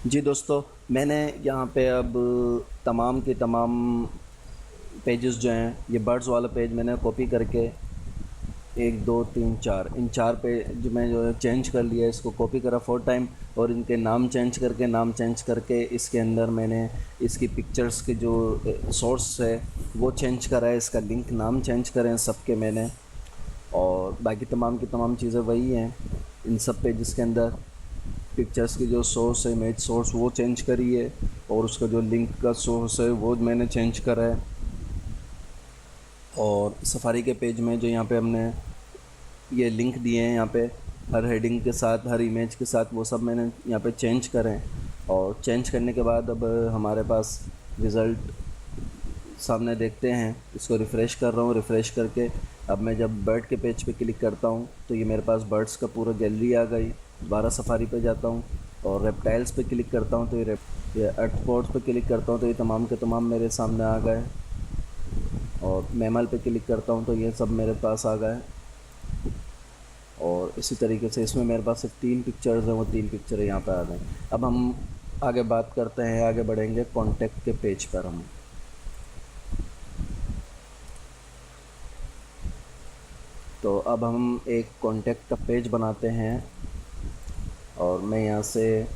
जी दोस्तों, मैंने यहाँ पे अब तमाम के तमाम पेजेस जो हैं, ये बर्ड्स वाला पेज मैंने कॉपी करके 1 2 3 4 इन 4 पेज में जो है चेंज कर लिया। इसको कॉपी करा 4 टाइम और इनके नाम चेंज करके इसके अंदर मैंने इसकी पिक्चर्स के जो सोर्स है वो चेंज करा है। इसका लिंक नाम चेंज करे हैं सबके मैंने, और बाकी तमाम की तमाम चीज़ें वही हैं। इन सब पेजेस के अंदर पिक्चर्स की जो सोर्स है, इमेज सोर्स, वो चेंज करी है, और उसका जो लिंक का सोर्स है वो मैंने चेंज करा है। और सफारी के पेज में जो यहाँ पे हमने ये लिंक दिए हैं, यहाँ पे हर हेडिंग के साथ, हर इमेज के साथ, वो सब मैंने यहाँ पे चेंज करें। और चेंज करने के बाद अब हमारे पास रिज़ल्ट सामने देखते हैं। इसको रिफ़्रेश कर रहा हूँ। रिफ़्रेश करके अब मैं जब बर्ड के पेज पे क्लिक करता हूँ तो ये मेरे पास बर्ड्स का पूरा गैलरी आ गई। दोबारा सफारी पे जाता हूँ और रेप्टाइल्स पे क्लिक करता हूँ तो ये अर्थ्रोपोड्स पे क्लिक करता हूँ तो ये तमाम के तमाम मेरे सामने आ गए। और मैमल पे क्लिक करता हूँ तो ये सब मेरे पास आ गए। और इसी तरीके से इसमें मेरे पास सिर्फ 3 पिक्चर्स हैं, वो 3 पिक्चर यहाँ पे आ गए। अब हम आगे बात करते हैं, आगे बढ़ेंगे कॉन्टैक्ट के पेज पर। हम तो अब हम एक कॉन्टैक्ट का पेज बनाते हैं, और मैं यहाँ से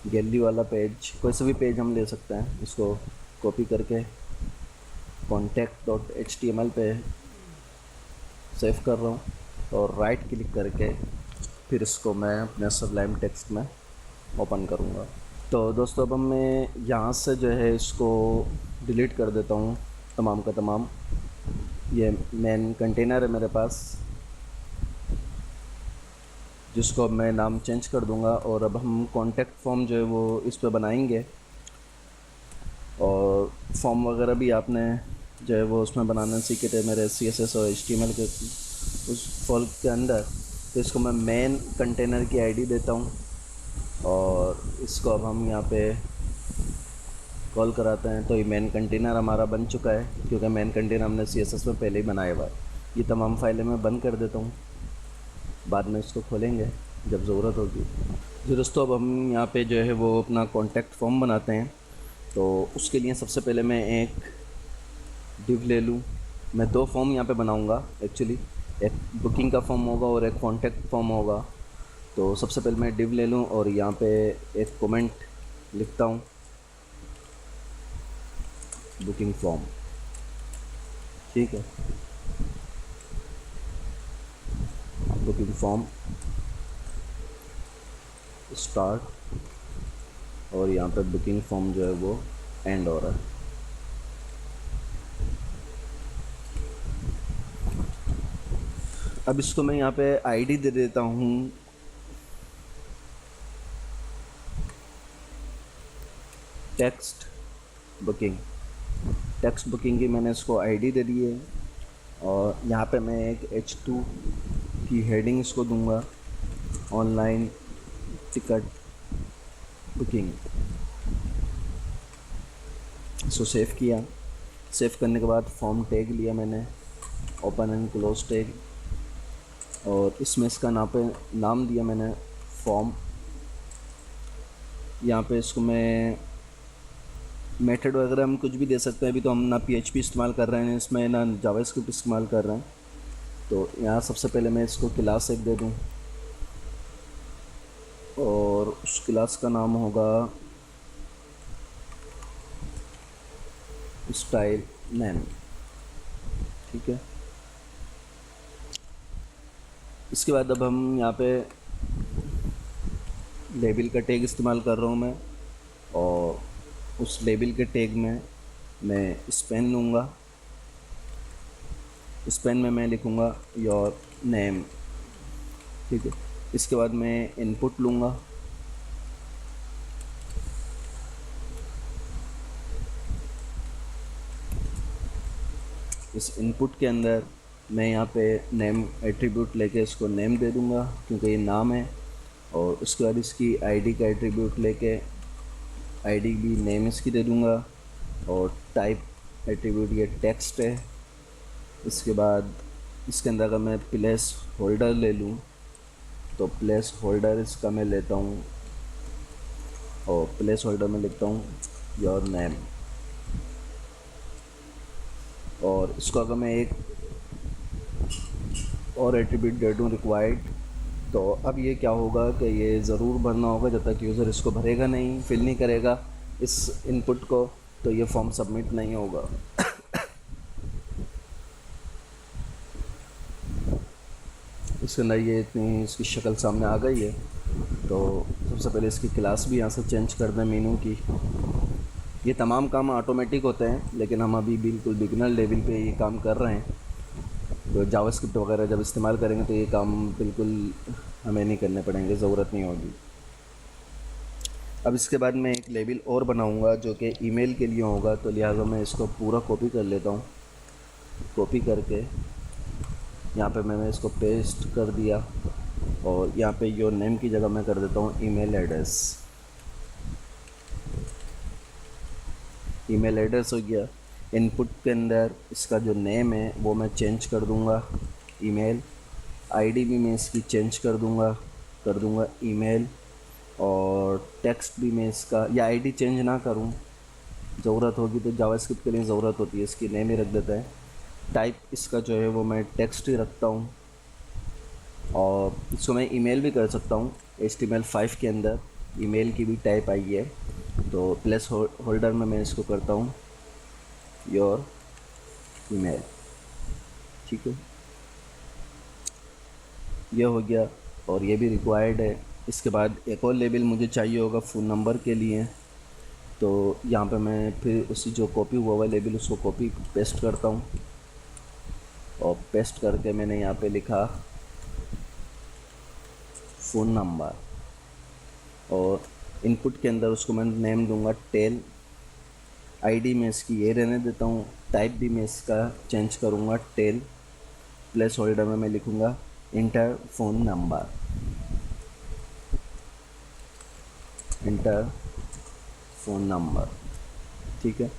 गैलरी वाला पेज, कोई सा भी पेज हम ले सकते हैं, इसको कॉपी करके contact.html पे सेव कर रहा हूँ और राइट क्लिक करके फिर इसको मैं अपने सबलाइम टेक्स्ट में ओपन करूँगा। तो दोस्तों अब मैं यहाँ से जो है इसको डिलीट कर देता हूँ तमाम का तमाम। ये मेन कंटेनर है मेरे पास, जिसको अब मैं नाम चेंज कर दूँगा। और अब हम कॉन्टैक्ट फॉर्म जो है वो इस पर बनाएंगे, और फॉर्म वगैरह भी आपने जो है वो उसमें बनाना सीखे थे मेरे CSS और HTML के उस फॉल के अंदर। तो इसको मैं मेन कंटेनर की आईडी देता हूँ, और इसको अब हम यहाँ पे कॉल कराते हैं। तो ये मेन कंटेनर हमारा बन चुका है, क्योंकि मेन कंटेनर हमने CSS में पहले ही बनाया हुआ है। ये तमाम फाइलें मैं बंद कर देता हूँ, बाद में इसको खोलेंगे जब ज़रूरत होगी। जी दोस्तों, अब हम यहाँ पे जो है वो अपना कॉन्टैक्ट फॉर्म बनाते हैं। तो उसके लिए सबसे पहले मैं एक डिव ले लूँ। मैं 2 फॉर्म यहाँ पे बनाऊँगा एक्चुअली, एक बुकिंग का फॉर्म होगा और एक कॉन्टैक्ट फॉर्म होगा। तो सबसे पहले मैं डिव ले लूँ और यहाँ पे एक कमेंट लिखता हूँ, बुकिंग फॉर्म। ठीक है, बुकिंग फॉर्म स्टार्ट, और यहाँ पे बुकिंग फॉर्म जो है वो एंड हो रहा है। अब इसको मैं यहाँ पे आईडी दे देता हूँ टेक्स्ट बुकिंग। टेक्स्ट बुकिंग की मैंने इसको आईडी दे दी है, और यहाँ पे मैं एक H2 की हेडिंग इसको दूंगा, ऑनलाइन टिकट बुकिंग। इसको सेव किया। सेव करने के बाद फॉर्म टैग लिया मैंने, ओपन एंड क्लोज टैग, और इसमें इसका नाम दिया मैंने फॉर्म। यहाँ पे इसको मैं मेथड वगैरह हम कुछ भी दे सकते हैं। अभी तो हम ना PHP इस्तेमाल कर रहे हैं इसमें, ना जावास्क्रिप्ट इस्तेमाल कर रहे हैं। तो यहाँ सबसे पहले मैं इसको क्लास एक दे दूँ, और उस क्लास का नाम होगा स्टाइल मैन। ठीक है, इसके बाद अब हम यहाँ पे लेबल का टैग इस्तेमाल कर रहा हूँ मैं, और उस लेबल के टैग में मैं स्पेन लूँगा। स्पेन में मैं लिखूँगा योर नेम। ठीक है, इसके बाद मैं इनपुट लूँगा। इस इनपुट के अंदर मैं यहाँ पे नेम एट्रीब्यूट लेके इसको नेम दे दूँगा, क्योंकि ये नाम है। और उसके बाद इसकी आईडी का एट्रीब्यूट लेके आईडी भी नेम इसकी दे दूँगा, और टाइप एट्रीब्यूट ये टेक्स्ट है। इसके बाद इसके अंदर अगर मैं प्लेस होल्डर ले लूँ तो प्लेस होल्डर इसका मैं लेता हूँ और प्लेस होल्डर में लिखता हूँ योर नेम। और इसको अगर मैं एक और एट्रीब्यूट दे दूँ रिक्वायर्ड, तो अब ये क्या होगा कि ये ज़रूर भरना होगा। जब तक यूज़र इसको भरेगा नहीं, फिल नहीं करेगा इस इनपुट को, तो ये फॉर्म सबमिट नहीं होगा। इसके अंदर ये इतनी इसकी शक्ल सामने आ गई है। तो सबसे पहले इसकी क्लास भी यहाँ से चेंज कर दें मीनू की। ये तमाम काम ऑटोमेटिक होते हैं, लेकिन हम अभी बिल्कुल बिगिनर लेवल पे ये काम कर रहे हैं। तो जावास्क्रिप्ट वगैरह जब इस्तेमाल करेंगे तो ये काम बिल्कुल हमें नहीं करने पड़ेंगे, ज़रूरत नहीं होगी। अब इसके बाद मैं एक लेबल और बनाऊंगा जो कि ईमेल के लिए होगा, तो लिहाजा मैं इसको पूरा कॉपी कर लेता हूँ। कॉपी करके यहाँ पे मैंने इसको पेस्ट कर दिया, और यहाँ पे योर नेम की जगह मैं कर देता हूँ ईमेल एड्रेस। ईमेल एड्रेस हो गया। इनपुट के अंदर इसका जो नेम है वो मैं चेंज कर दूँगा ईमेल। आईडी भी मैं इसकी चेंज कर दूँगा ईमेल। और टेक्स्ट भी मैं इसका, या आईडी चेंज ना करूँ, ज़रूरत होगी तो जावास्क्रिप्ट के लिए ज़रूरत होती है, इसकी नेम ही रख देता है। टाइप इसका जो है वो मैं टेक्स्ट ही रखता हूँ। और इसको मैं ईमेल भी कर सकता हूँ। HTML5 के अंदर ईमेल की भी टाइप आई है, तो प्लेस होल्डर में मैं इसको करता हूँ योर ईमेल। ठीक है, ये हो गया और ये भी रिक्वायर्ड है। इसके बाद एक और लेबल मुझे चाहिए होगा फ़ोन नंबर के लिए, तो यहाँ पे मैं फिर उसी जो कॉपी हुआ हुआ लेबल उसको कॉपी पेस्ट करता हूँ। और पेस्ट करके मैंने यहाँ पे लिखा फ़ोन नंबर, और इनपुट के अंदर उसको मैं नेम दूंगा टेल। आईडी में इसकी ये रहने देता हूँ। टाइप भी मैं इसका चेंज करूँगा टेल। प्लेस होल्डर में मैं लिखूँगा inter phone number, inter phone number. ठीक है,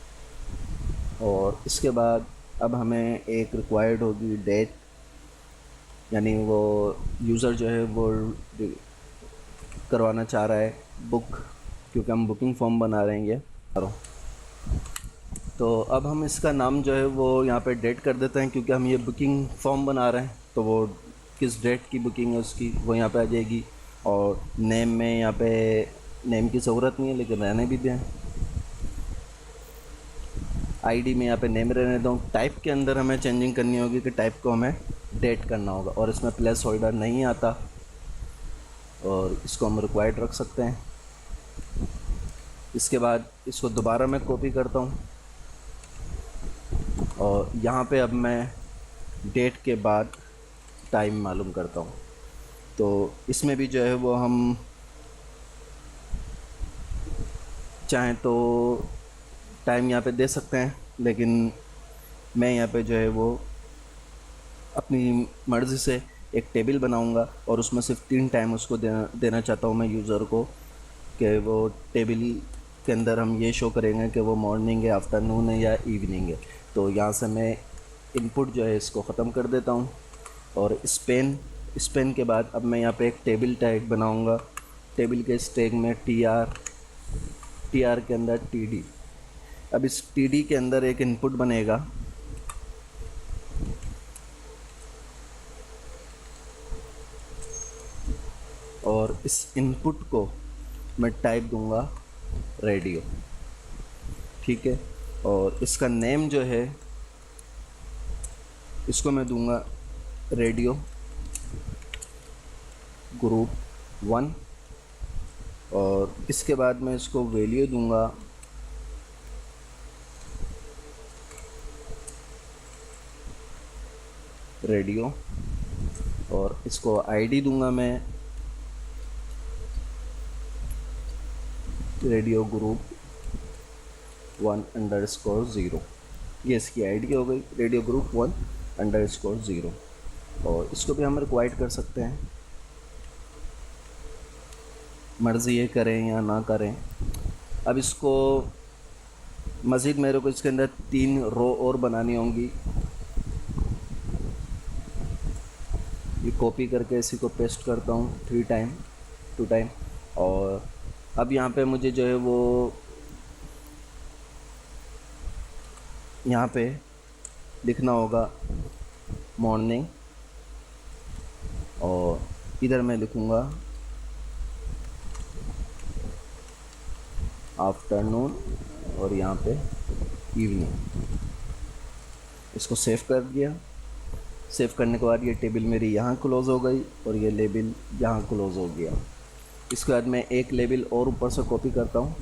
और इसके बाद अब हमें एक रिक्वायर्ड होगी डेट, यानी वो यूज़र जो है वो करवाना चाह रहा है बुक, क्योंकि हम बुकिंग फॉर्म बना रहे हैं ये। तो अब हम इसका नाम जो है वो यहाँ पे डेट कर देते हैं, क्योंकि हम ये बुकिंग फॉर्म बना रहे हैं, तो वो किस डेट की बुकिंग है उसकी वो यहाँ पे आ जाएगी। और नेम में यहाँ पे नेम की ज़रूरत नहीं है, लेकिन रहने भी दें। आईडी में यहाँ पे नेम रहने दूँ। टाइप के अंदर हमें चेंजिंग करनी होगी कि टाइप को हमें डेट करना होगा, और इसमें प्लेस होल्डर नहीं आता, और इसको हम रिक्वायर्ड रख सकते हैं। इसके बाद इसको दोबारा मैं कॉपी करता हूँ, और यहाँ पे अब मैं डेट के बाद टाइम मालूम करता हूँ। तो इसमें भी जो है वो हम चाहें तो टाइम यहाँ पे दे सकते हैं, लेकिन मैं यहाँ पे जो है वो अपनी मर्ज़ी से एक टेबल बनाऊँगा, और उसमें सिर्फ 3 टाइम उसको देना चाहता हूँ मैं यूज़र को, कि वो टेबल के अंदर हम ये शो करेंगे कि वो मॉर्निंग है, आफ्टरनून है या इवनिंग है। तो यहाँ से मैं इनपुट जो है इसको ख़त्म कर देता हूँ, और स्पेन के बाद अब मैं यहाँ पे एक टेबल टैग बनाऊँगा। टेबल के इस टैग में टी आर के अंदर TD। अब इस TD के अंदर एक इनपुट बनेगा, और इस इनपुट को मैं टाइप दूंगा रेडियो। ठीक है, और इसका नेम जो है इसको मैं दूंगा रेडियो ग्रुप 1, और इसके बाद मैं इसको वैल्यू दूंगा रेडियो, और इसको आईडी दूंगा मैं रेडियो ग्रुप 1_0। ये इसकी आईडी हो गई, रेडियो ग्रुप 1_0। और इसको भी हम रिक्वायर्ड कर सकते हैं, मर्ज़ी ये करें या ना करें। अब इसको मज़ीद मेरे को इसके अंदर 3 रो और बनानी होंगी। ये कॉपी करके इसी को पेस्ट करता हूँ 2 टाइम, और अब यहाँ पे मुझे जो है वो यहाँ पे लिखना होगा मॉर्निंग, और इधर मैं लिखूँगा आफ्टरनून, और यहाँ पे इवनिंग। इसको सेव कर दिया। सेव करने के बाद ये टेबल मेरी यहाँ क्लोज़ हो गई और ये लेबल यहाँ क्लोज़ हो गया। इसके बाद मैं एक लेबल और ऊपर से कॉपी करता हूँ।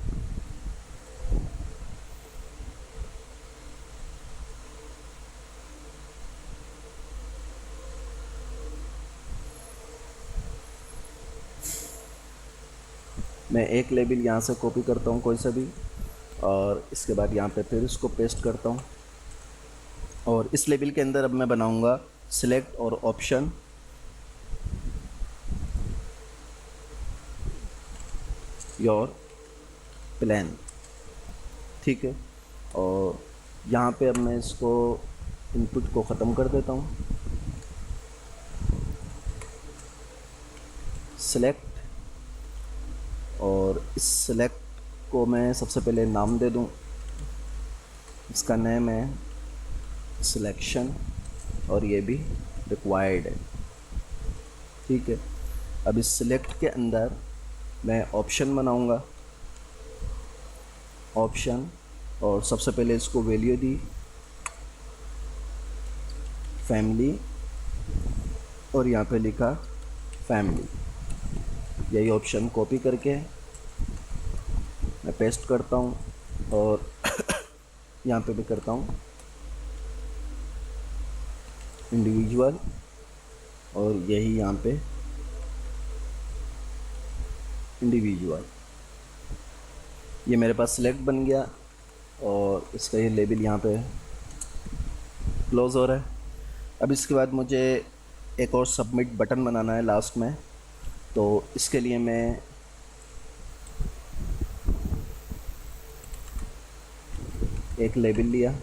मैं एक लेबल यहाँ से कॉपी करता हूँ कोई सा भी, और इसके बाद यहाँ पे फिर इसको पेस्ट करता हूँ। और इस लेबल के अंदर अब मैं बनाऊँगा सिलेक्ट और ऑप्शन योर प्लान, ठीक है। और यहाँ पे अब मैं इसको इनपुट को ख़त्म कर देता हूँ। सिलेक्ट, और इस सिलेक्ट को मैं सबसे पहले नाम दे दूँ। इसका नेम है सिलेक्शन, और ये भी रिक्वायर्ड है, ठीक है। अब इस सिलेक्ट के अंदर मैं ऑप्शन बनाऊँगा, ऑप्शन, और सबसे पहले इसको वैल्यू दी फैमिली, और यहाँ पे लिखा फैमिली। यही ऑप्शन कॉपी करके मैं पेस्ट करता हूँ, और यहाँ पे भी करता हूँ इंडिविजुअल, और यही यहाँ पे इंडिविजुअल। ये मेरे पास सिलेक्ट बन गया, और इसका ये लेबल यहाँ पे क्लोज़ हो रहा है। अब इसके बाद मुझे एक और सबमिट बटन बनाना है लास्ट में, तो इसके लिए मैं एक लेबल लिया।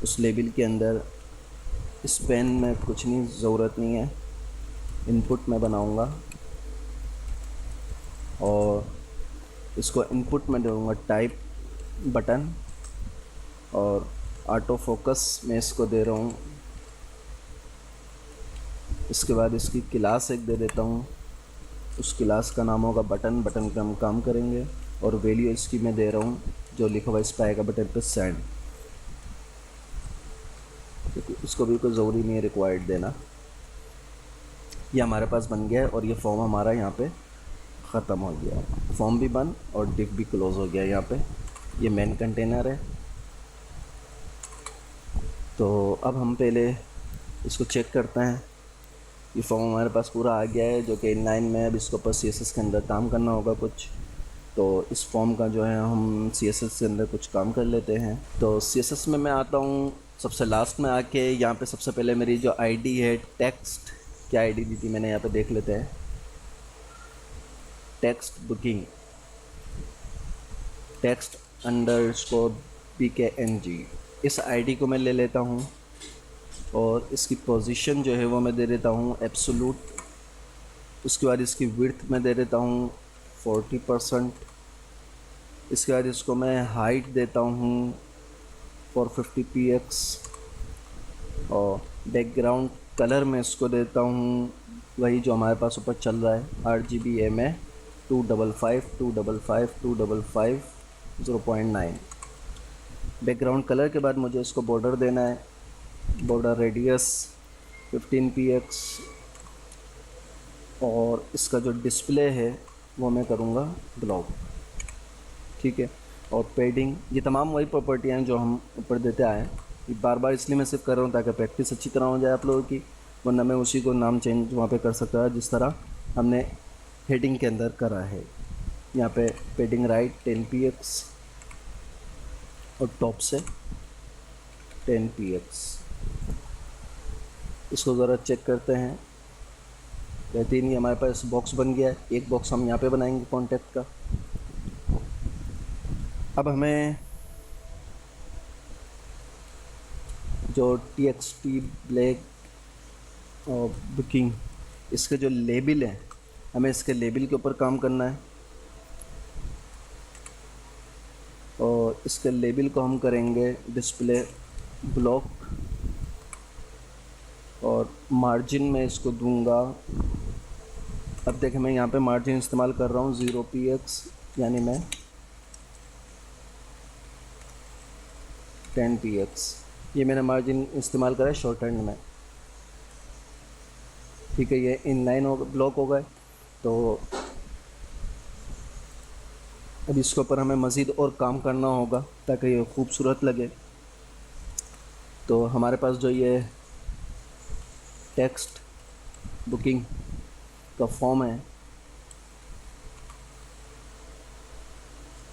उस लेबल के अंदर इस पेन में कुछ नहीं, ज़रूरत नहीं है, इनपुट में बनाऊंगा, और इसको इनपुट में दूंगा टाइप बटन, और ऑटो फोकस में इसको दे रहा हूँ। इसके बाद इसकी क्लास एक दे देता हूँ, उस क्लास का नाम होगा बटन। बटन पे हम काम करेंगे, और वैल्यू इसकी मैं दे रहा हूँ जो लिखा हुआ इस पर आएगा बटन पे सेंड, क्योंकि इसको भी कोई ज़रूरी नहीं है रिक्वायर्ड देना। ये हमारे पास बन गया है, और ये फॉर्म हमारा यहाँ पे ख़त्म हो गया। फॉर्म भी बन और डिव भी क्लोज़ हो गया। यहाँ पे ये मेन कंटेनर है। तो अब हम पहले इसको चेक करते हैं। ये फॉर्म हमारे पास पूरा आ गया है जो कि इनलाइन में। अब इसको पर CSS के अंदर काम करना होगा कुछ, तो इस फॉर्म का जो है हम CSS के अंदर कुछ काम कर लेते हैं। तो CSS में मैं आता हूँ सबसे लास्ट में आके। यहाँ पे सबसे पहले मेरी जो आईडी है, टेक्स्ट, क्या आईडी दी थी मैंने, यहाँ पे देख लेते हैं। Text booking, text underscore BKNG, इस आईडी को मैं ले लेता हूँ, और इसकी पोजीशन जो है वो मैं दे देता हूँ एब्सोलूट। उसके बाद इसकी विड्थ में दे देता हूँ 40%। इसके बाद इसको मैं हाइट देता हूँ 450px, और बैकग्राउंड कलर में इसको देता हूँ वही जो हमारे पास ऊपर चल रहा है, RGBA 255 0.9। बैकग्राउंड कलर के बाद मुझे इसको बॉर्डर देना है, बॉर्डर रेडियस 15px, और इसका जो डिस्प्ले है वो मैं करूँगा ब्लॉक, ठीक है। और पेडिंग, ये तमाम वही प्रॉपर्टियाँ हैं जो हम ऊपर देते आए हैं। ये बार बार इसलिए मैं सिर्फ कर रहा हूँ ताकि प्रैक्टिस अच्छी तरह हो जाए आप लोगों की, वरना मैं उसी को नाम चेंज वहाँ पे कर सकता है जिस तरह हमने हेडिंग के अंदर करा है। यहाँ पे पेडिंग राइट 10px, और टॉप से 10px। इसको ज़रा चेक करते हैं। बेहतरीन, ही हमारे पास बॉक्स बन गया है। एक बॉक्स हम यहाँ पे बनाएंगे कॉन्टैक्ट का। अब हमें जो TXT ब्लैक और बुकिंग, इसके जो लेबल हैं, हमें इसके लेबल के ऊपर काम करना है। और इसके लेबल को हम करेंगे डिस्प्ले ब्लॉक, और मार्जिन में इसको दूंगा। अब देखें मैं यहाँ पे मार्जिन इस्तेमाल कर रहा हूँ 0px, यानी मैं 10px, ये मैंने मार्जिन इस्तेमाल करा है शॉर्ट हैंड में। ठीक है, ये इनलाइन हो ब्लॉक हो गए। तो अब इसके ऊपर हमें मज़ीद और काम करना होगा ताकि ये खूबसूरत लगे। तो हमारे पास जो ये टेक्स्ट बुकिंग का फॉर्म है,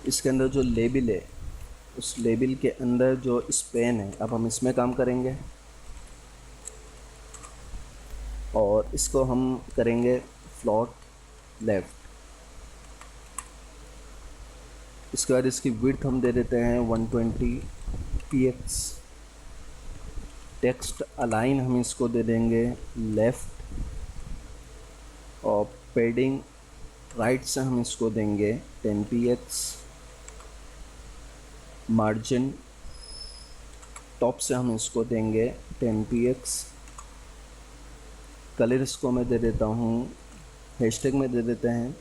इसके अंदर जो लेबल है, उस लेबल के अंदर जो स्पेन है, अब हम इसमें काम करेंगे और इसको हम करेंगे फ्लोट लेफ़्ट। इसके बाद इसकी विड्थ हम दे देते हैं 120px। टेक्स्ट अलाइन हम इसको दे देंगे लेफ़्ट, और पेडिंग राइट से हम इसको देंगे 10px। मार्जिन टॉप से हम इसको देंगे 10px। कलर इसको मैं दे देता हूँ, हैशटैग में दे देते हैं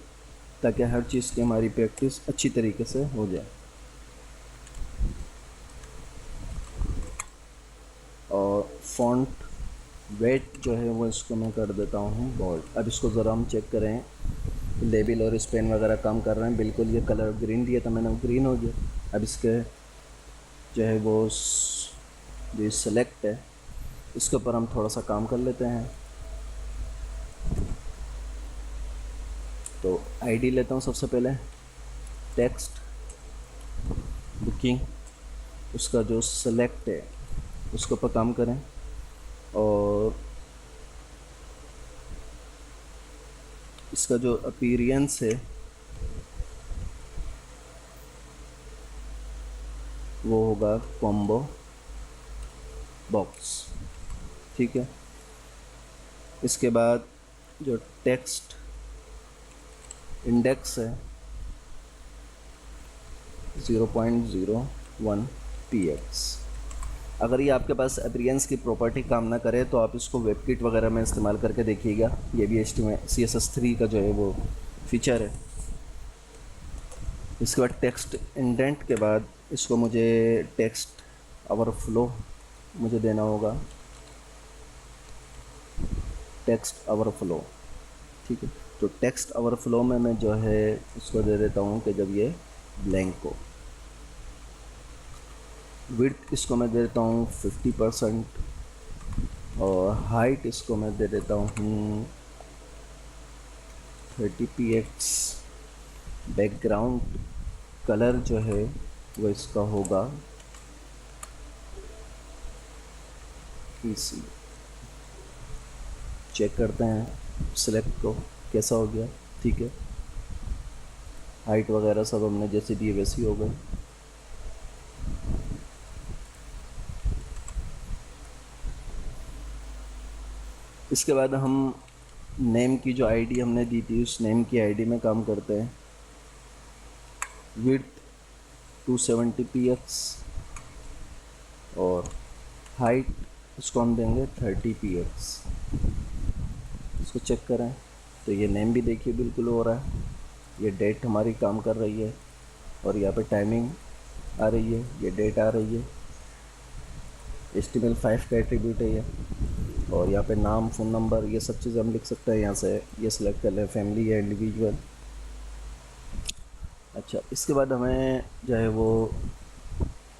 ताकि हर चीज़ की हमारी प्रैक्टिस अच्छी तरीके से हो जाए। और फॉन्ट वेट जो है वो इसको मैं कर देता हूँ बोल्ड। अब इसको ज़रा हम चेक करें, लेबल और स्पेन वगैरह काम कर रहे हैं बिल्कुल। ये कलर ग्रीन दिया था मैंने, ग्रीन हो गया। अब इसके जो है वो जो सेलेक्ट है, इसके ऊपर हम थोड़ा सा काम कर लेते हैं। तो आईडी लेता हूँ सबसे पहले, टेक्स्ट बुकिंग, उसका जो सेलेक्ट है उसके ऊपर काम करें, और इसका जो अपीयरेंस है वो होगा कॉम्बो बॉक्स। ठीक है, इसके बाद जो टेक्स्ट इंडेक्स है 0.01px। अगर ये आपके पास अपीयरेंस की प्रॉपर्टी काम ना करे तो आप इसको वेबकिट वगैरह में इस्तेमाल करके देखिएगा। ये भी CSS3 का जो है वो फीचर है। इसके बाद टेक्स्ट इंडेंट के बाद इसको मुझे टेक्स्ट ओवरफ्लो मुझे देना होगा, टेक्स्ट ओवरफ्लो। ठीक है, तो टेक्स्ट ओवरफ्लो में मैं जो है इसको दे देता हूँ कि जब ये ब्लैंक हो। विड्थ इसको मैं दे देता हूँ 50%, और हाइट इसको मैं दे देता हूँ 30px। बैकग्राउंड कलर जो है वो इसका होगा इसी। चेक करते हैं सिलेक्ट को कैसा हो गया। ठीक है, हाइट वगैरह सब हमने जैसे दिए वैसी हो गई। इसके बाद हम नेम की जो आईडी हमने दी थी उस नेम की आईडी में काम करते हैं। विड्थ 270px और हाइट इसको हम देंगे 30px। इसको चेक करें तो ये नेम भी देखिए बिल्कुल हो रहा है, ये डेट हमारी काम कर रही है, और यहाँ पे टाइमिंग आ रही है, ये डेट आ रही है। HTML5 का एट्रीब्यूट है ये, और यहाँ पे नाम, फ़ोन नंबर, ये सब चीज़ हम लिख सकते हैं। यहाँ से ये सिलेक्ट कर लें, फैमिली या इंडिविजुअल। अच्छा, इसके बाद हमें जो है वो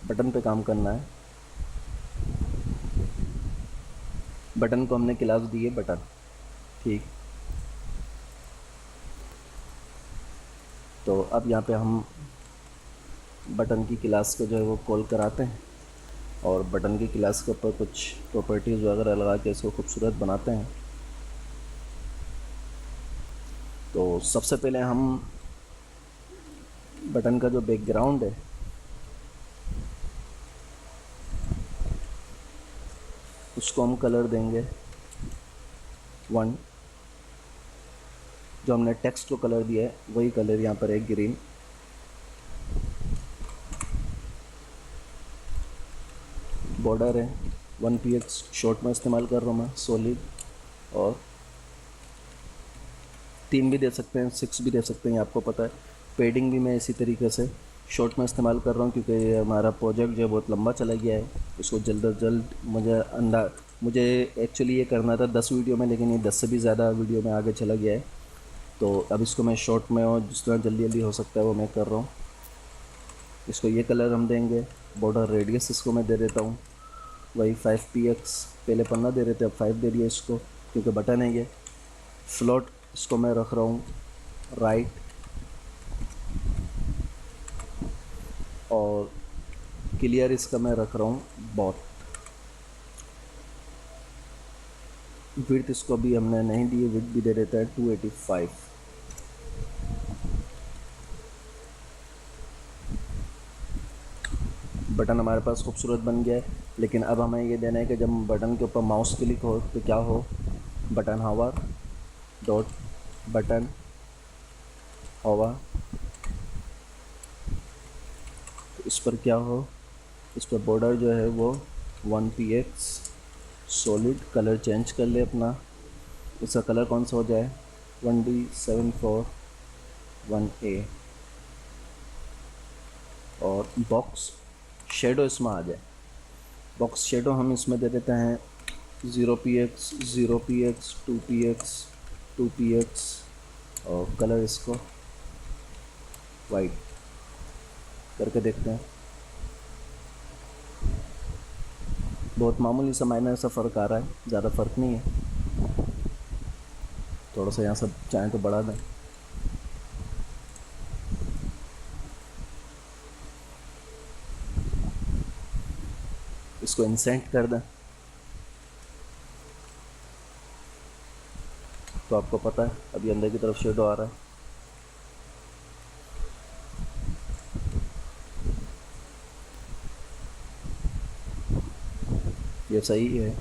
बटन पे काम करना है। बटन को हमने क्लास दी है बटन। ठीक, तो अब यहाँ पे हम बटन की क्लास को जो है वो कॉल कराते हैं, और बटन की क्लास के ऊपर कुछ प्रॉपर्टीज़ वगैरह लगा के इसको खूबसूरत बनाते हैं। तो सबसे पहले हम बटन का जो बैकग्राउंड है उसको हम कलर देंगे 1। जो हमने टेक्स्ट को कलर दिया है वही कलर यहाँ पर है, ग्रीन। बॉर्डर है 1px शॉर्ट में इस्तेमाल कर रहा हूँ मैं सॉलिड, और 3 भी दे सकते हैं 6 भी दे सकते हैं, ये आपको पता है। पेडिंग भी मैं इसी तरीके से शॉर्ट में इस्तेमाल कर रहा हूँ क्योंकि ये हमारा प्रोजेक्ट जो है बहुत लंबा चला गया है, उसको जल्द अज जल्द मुझे एक्चुअली ये करना था 10 वीडियो में, लेकिन ये 10 से भी ज़्यादा वीडियो में आगे चला गया है। तो अब इसको मैं शॉर्ट में और जिस तरह जल्दी जल्दी हो सकता है वो मैं कर रहा हूँ। इसको ये कलर हम देंगे। बॉर्डर रेडियस इसको मैं दे देता हूँ वही 5px, पहले 15 दे रहे थे अब 5 दे दिया इसको क्योंकि बटन है ये। फ्लोट इसको मैं रख रहा हूँ राइट, और क्लियर इसका मैं रख रहा हूँ बॉट। विड्थ इसको भी हमने नहीं दी, विड्थ भी दे देता है 285। बटन हमारे पास खूबसूरत बन गया है, लेकिन अब हमें ये देना है कि जब बटन के ऊपर माउस क्लिक हो तो क्या हो, बटन हवर डॉट बटन हवर, तो इस पर क्या हो, इस पर बॉर्डर जो है वो 1px सॉलिड, कलर चेंज कर ले अपना। इसका कलर कौन सा हो जाए 1D741A, और बॉक्स शेडो इसमें आ जाए। बॉक्स शेडो हम इसमें दे देते हैं 0px 0px 2px 2px, और कलर इसको वाइट करके देखते हैं। बहुत मामूली सा माइनर सा फ़र्क आ रहा है, ज़्यादा फ़र्क नहीं है। थोड़ा सा यहाँ सब चाहें तो बढ़ा दें। इसको इंसेंट कर दें तो आपको पता है अभी अंदर की तरफ शेडो आ रहा है। ये सही है,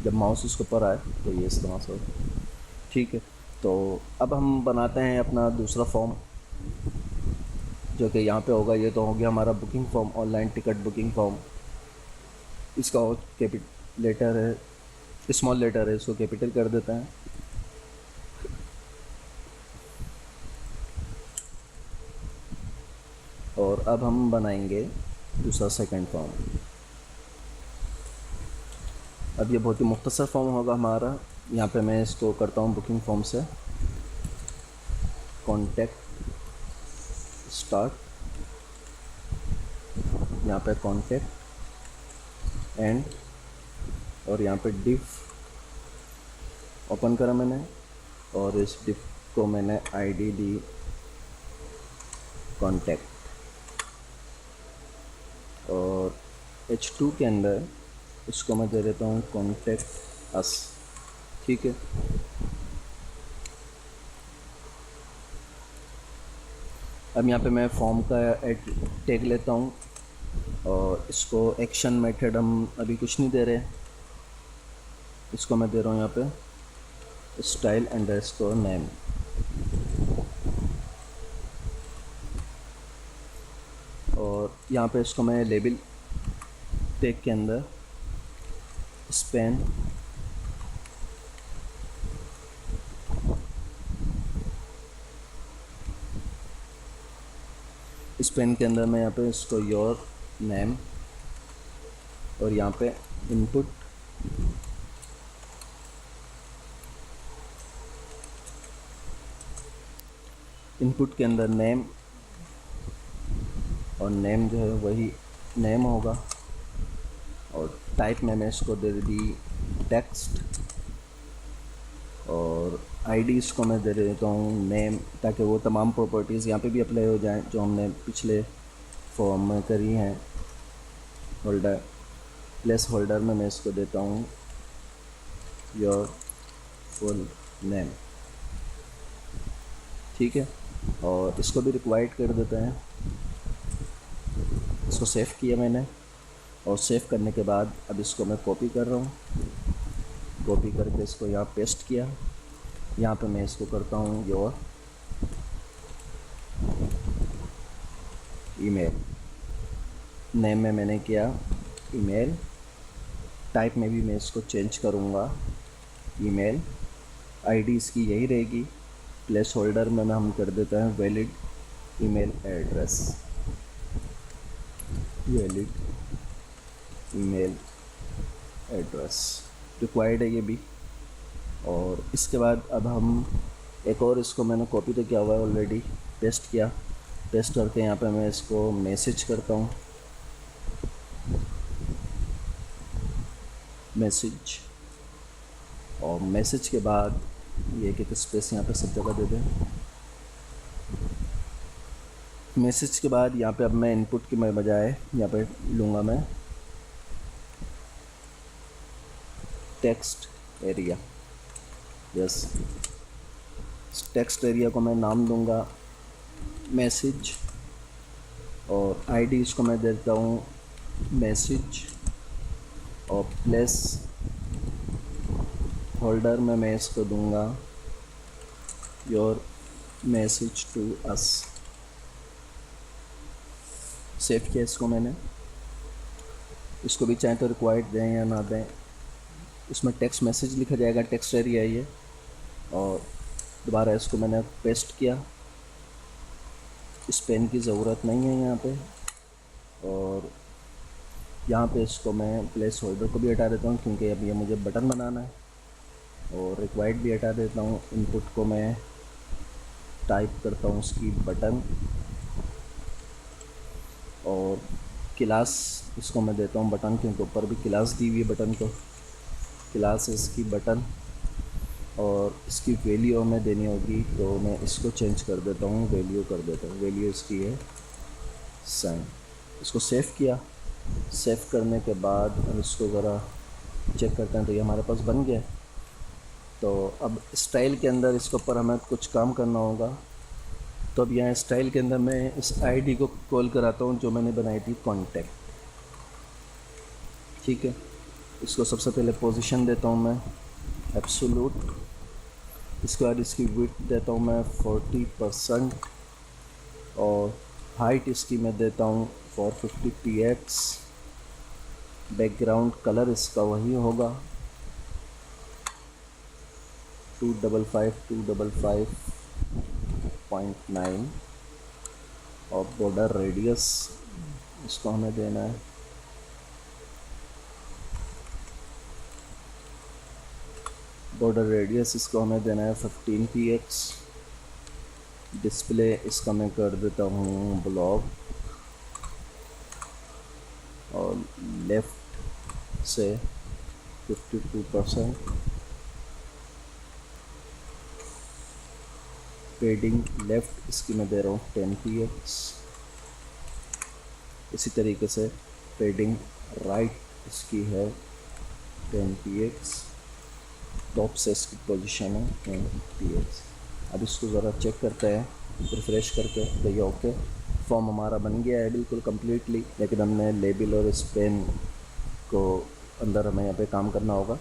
जब माउस इसके ऊपर आए तो ये इस तरह से ठीक है। तो अब हम बनाते हैं अपना दूसरा फॉर्म जो कि यहाँ पे होगा। ये तो हो गया हमारा booking form, online ticket booking form. इसका कैपिटल लेटर है, स्मॉल लेटर है, इसको कैपिटल कर देते हैं। और अब हम बनाएंगे दूसरा सेकंड फॉर्म। अब ये बहुत ही मुख्तसर फॉर्म होगा हमारा। यहाँ पे मैं इसको करता हूँ बुकिंग फॉर्म से कॉन्टैक्ट स्टार्ट, यहाँ पे कॉन्टैक्ट एंड, और यहाँ पे डिफ ओपन करा मैंने, और इस डिफ को मैंने आईडी दी कॉन्टैक्ट, और H2 के अंदर इसको मैं दे देता हूँ कॉन्टैक्ट अस। ठीक है, अब यहाँ पे मैं फॉर्म का टैग लेता हूँ, और इसको एक्शन मेथड हम अभी कुछ नहीं दे रहे, इसको मैं दे रहा हूँ यहाँ पे स्टाइल अंडरस्कोर नेम। और यहाँ पे इसको मैं लेबल टैग के अंदर स्पेन के अंदर मैं यहाँ पे इसको योर नेम, और यहाँ पे इनपुट के अंदर नेम, और नेम जो है वही नेम होगा, और टाइप में मैं इसको दे दी टेक्स्ट, और आईडी इसको मैं दे देता हूँ नेम, ताकि वो तमाम प्रॉपर्टीज़ यहाँ पे भी अप्लाई हो जाएं जो हमने पिछले फॉर्म में करी हैं। होल्डर प्लेस होल्डर में मैं इसको देता हूँ योर फुल नेम। ठीक है, और इसको भी रिक्वायर्ड कर देते हैं। इसको सेव किया मैंने, और सेव करने के बाद अब इसको मैं कॉपी कर रहा हूँ। कॉपी करके इसको यहाँ पेस्ट किया। यहाँ पे मैं इसको करता हूँ योर ईमेल। नेम में मैंने किया ईमेल, टाइप में भी मैं इसको चेंज करूँगा ईमेल, आईडी इसकी यही रहेगी, प्लेस होल्डर में हम कर देते हैं valid email address, valid email address required है ये भी। और इसके बाद अब हम एक और, इसको मैंने कॉपी तो किया हुआ है ऑलरेडी, पेस्ट किया, पेस्ट करके यहाँ पे मैं इसको मैसेज करता हूँ, मैसेज, और मैसेज के बाद ये एक स्पेस यहाँ पे सब जगह दे दें। मैसेज के बाद यहाँ पे अब मैं इनपुट की बजाय यहाँ पे लूँगा मैं text area, yes, text area को मैं नाम दूँगा मैसेज, और आईडी इसको मैं देता हूँ मैसेज, और प्लेस होल्डर में मैं इसको दूँगा your message to us. Save किया इसको मैंने, इसको भी चाहे तो रिक्वायर्ड दें या ना दें, इसमें टेक्स्ट मैसेज लिखा जाएगा, टेक्स्ट एरिया है ये, और दोबारा इसको मैंने पेस्ट किया, इस पेन की ज़रूरत नहीं है यहाँ पे, और यहाँ पे इसको मैं प्लेस होल्डर को भी हटा देता हूँ क्योंकि अब ये मुझे बटन बनाना है, और रिक्वायर्ड भी हटा देता हूँ, इनपुट को मैं टाइप करता हूँ उसकी बटन, और क्लास इसको मैं देता हूँ बटन, क्योंकि ऊपर भी क्लास दी हुई है बटन को, क्लास इसकी बटन, और इसकी वैल्यू हमें देनी होगी तो मैं इसको चेंज कर देता हूँ, वैल्यू कर देता हूँ, वैल्यू इसकी है साइन। इसको सेव किया, सेव करने के बाद हम इसको ज़रा चेक करते हैं तो ये हमारे पास बन गया। तो अब स्टाइल के अंदर इसके ऊपर हमें कुछ काम करना होगा, तो अब यहाँ स्टाइल के अंदर मैं इस आईडी को कॉल कराता हूँ जो मैंने बनाई थी कॉन्टैक्ट, ठीक है। इसको सबसे पहले पोजीशन देता हूँ मैं एब्सोल्यूट, इसके बाद इसकी विड्थ देता हूँ मैं 40%, और हाइट इसकी मैं देता हूँ 450 px, बैकग्राउंड कलर इसका वही होगा 255.9, और बॉर्डर रेडियस इसको हमें देना है बॉर्डर रेडियस इसको हमें देना है 15 px, डिस्प्ले इसका मैं कर देता हूँ ब्लॉक, और लेफ़्ट से 52%, पेडिंग लेफ़्ट इसकी मैं दे रहा हूँ 10 px, इसी तरीके से पेडिंग राइट इसकी है 10 px, टॉप से इसकी पोजीशन है 10 px। अब इसको ज़रा चेक करते हैं रिफ़्रेश करके, तो ये ओके फॉर्म हमारा बन गया है बिल्कुल कम्प्लीटली, लेकिन हमने लेबल और इस पेन को अंदर हमें यहाँ पे काम करना होगा।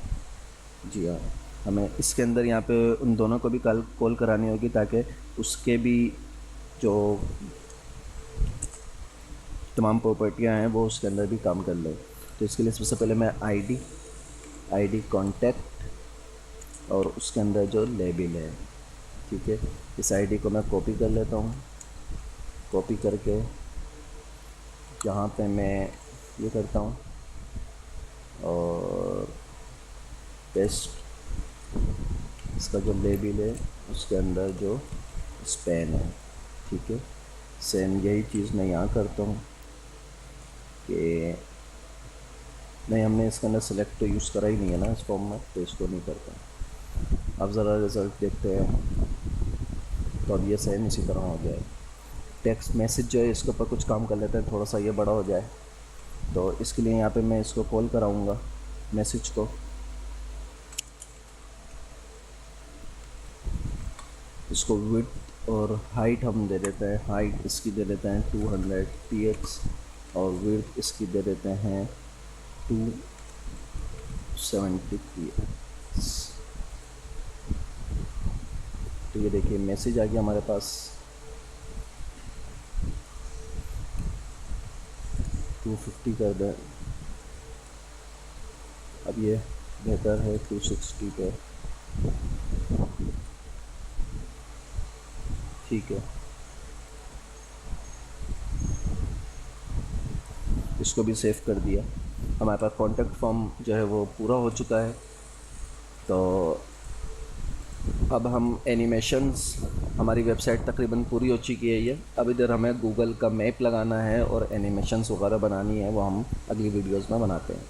जी हाँ, हमें इसके अंदर यहाँ पे उन दोनों को भी कॉल करानी होगी ताकि उसके भी जो तमाम प्रॉपर्टियाँ हैं वो उसके अंदर भी काम कर ले। तो इसके लिए सबसे पहले मैं आईडी कॉन्टैक्ट और उसके अंदर जो लेबल है, ठीक है, इस आईडी को मैं कॉपी कर लेता हूँ, कॉपी करके यहाँ पे मैं ये करता हूँ और पेस्ट, इसका जो लेबल है उसके अंदर जो स्पेन है, ठीक है। सेम यही चीज़ मैं यहाँ करता हूँ कि नहीं, हमने इसके अंदर सेलेक्ट तो यूज़ करा ही नहीं है ना इस फॉर्म में, तो इसको नहीं करता। अब ज़रा रिज़ल्ट देखते हैं, तो अब ये सेम इसी तरह हो गया है। टेक्स्ट मैसेज जो है इसके ऊपर कुछ काम कर लेते हैं, थोड़ा सा ये बड़ा हो जाए, तो इसके लिए यहाँ पे मैं इसको कॉल कराऊँगा मैसेज को, इसको विड्थ और हाइट हम दे देते हैं, हाइट इसकी दे देते हैं 200 px, और विड्थ इसकी दे देते हैं 270 px। तो ये देखिए मैसेज आ गया हमारे पास, 250 कर दें, अब ये बेहतर है 260 पे। ठीक है, इसको भी सेव कर दिया। हमारे पास कॉन्टैक्ट फॉर्म जो है वो पूरा हो चुका है। तो अब हम एनिमेशंस, हमारी वेबसाइट तकरीबन पूरी हो चुकी है ये। अब इधर हमें गूगल का मैप लगाना है और एनिमेशंस वगैरह बनानी है, वो हम अगली वीडियोस में बनाते हैं।